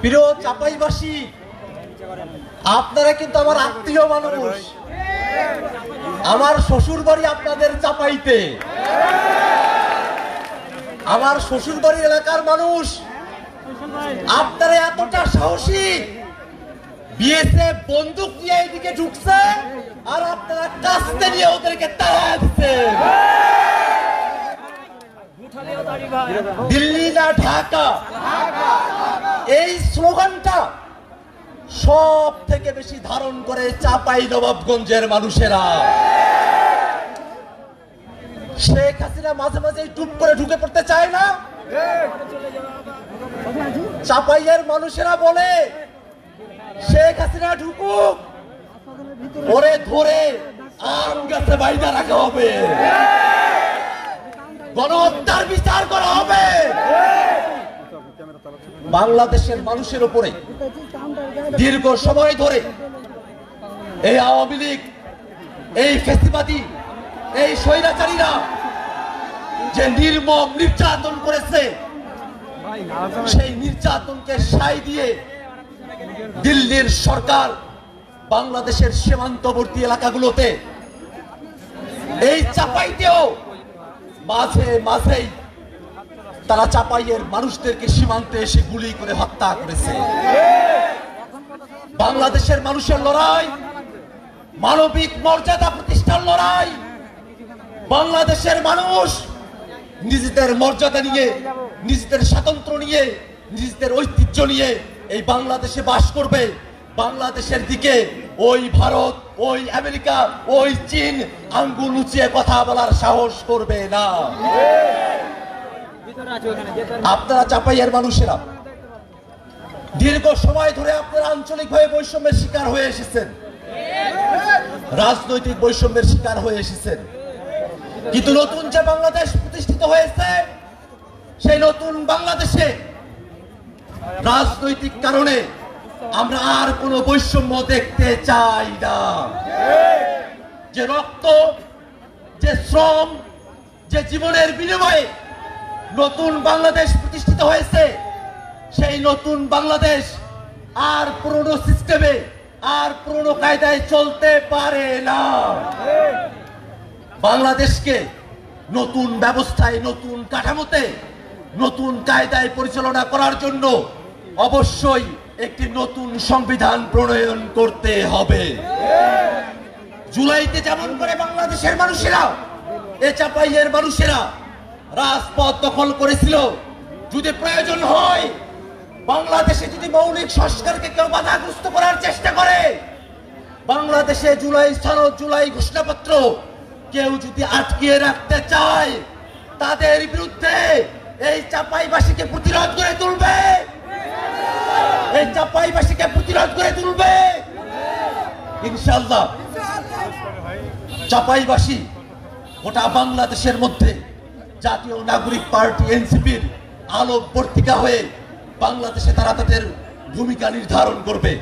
প্রিয় চাপাইবাসী, আপনারা কিন্তু আমার আত্মীয় মানুষ। আমার শ্বশুর বাড়ি আপনাদের চাপাইতে। আমার শ্বশুর বাড়ির এলাকার মানুষ। আপনারা এতটা সাহসী, বিএসএফ বন্দুক নিয়ে এদিকে ঢুকছে আর আপনারা কাস্তে নিয়ে ওদেরকে তাড়া দিচ্ছেন। দিল্লি না ঢাকা, এই স্লোগানটা সব থেকে বেশি ধারণ করে চাপাই নবাবগঞ্জের মানুষেরা। শেখ হাসিনা মাঝে মাঝে টুপ করে ঢুকে পড়তে চায় না। চাপাইয়ের মানুষেরা বলে শেখ হাসিনা ঢুকুক, ওরে ধরে আম গাছে বাইদা রাখা হবে, গণহত্যার বিচার করা হবে। বাংলাদেশের মানুষের উপরে দীর্ঘ সময় ধরে এই আওয়ামী লীগ, এই ফ্যাসিবাদী, এই স্বৈরাচারীরা যে নির্মম নির্যাতন করেছে, সেই নির্যাতনকে সায় দিয়ে দিল্লির সরকার বাংলাদেশের সীমান্তবর্তী এলাকাগুলোতে, এই চাপাইতেও মাঝে মাঝেই তারা চাপাইয়ের মানুষদেরকে সীমান্তে এসে গুলি করে হত্যা করেছে। বাংলাদেশের মানুষের লড়াই মানবিক মর্যাদা প্রতিষ্ঠার লড়াই। বাংলাদেশের মানুষ নিজেদের মর্যাদা নিয়ে, নিজেদের স্বাতন্ত্র নিয়ে, নিজেদের ঐতিহ্য নিয়ে এই বাংলাদেশে বাস করবে। বাংলাদেশের দিকে ওই ভারত, ওই আমেরিকা, ওই চীন আঙ্গুল উঁচিয়ে কথা বলার সাহস করবে না। আপনারা চাপাইয়ের মানুষেরা দীর্ঘ সময় ধরে আপনারা আঞ্চলিকভাবে বৈষম্যের শিকার হয়ে এসেছেন, রাজনৈতিক বৈষম্যের শিকার হয়ে এসেছেন। কিন্তু নতুন যে বাংলাদেশ প্রতিষ্ঠিত হয়েছে, সেই নতুন বাংলাদেশে রাজনৈতিক কারণে আমরা আর কোনো বৈষম্য দেখতে চাই না। যে রক্ত, যে শ্রম, যে জীবনের বিনিময়ে নতুন বাংলাদেশ প্রতিষ্ঠিত হয়েছে, সেই নতুন বাংলাদেশ আর পুরনো সিস্টেমে, আর পুরনো কায়দায় চলতে পারে না। বাংলাদেশকে নতুন ব্যবস্থায়, নতুন কাঠামোতে, নতুন কায়দায় পরিচালনা করার জন্য অবশ্যই একটি নতুন সংবিধান প্রণয়ন করতে হবে। জুলাইতে যেমন করে বাংলাদেশের মানুষেরা, এ চাপাইয়ের মানুষেরা রাজপথ দখল করেছিল, যদি প্রয়োজন হয় বাংলাদেশে যদি মৌলিক সংস্কারকে কেউ বাধাগ্রস্ত করার চেষ্টা করে, বাংলাদেশে জুলাই সনদ, জুলাই ঘোষণাপত্র কেউ যদি আটকিয়ে রাখতে চায়, তাদের বিরুদ্ধে এই চাপাইবাসীকে প্রতিরোধ করে তুলবে, এই চাপাইবাসীকে প্রতিরোধ করে তুলবে ইনশাআল্লাহ। চাপাইবাসী গোটা বাংলাদেশের মধ্যে জাতীয় নাগরিক পার্টি এনসিপির আলোকবর্তিকা হয়ে বাংলাদেশে তারা তাদের ভূমিকা নির্ধারণ করবে।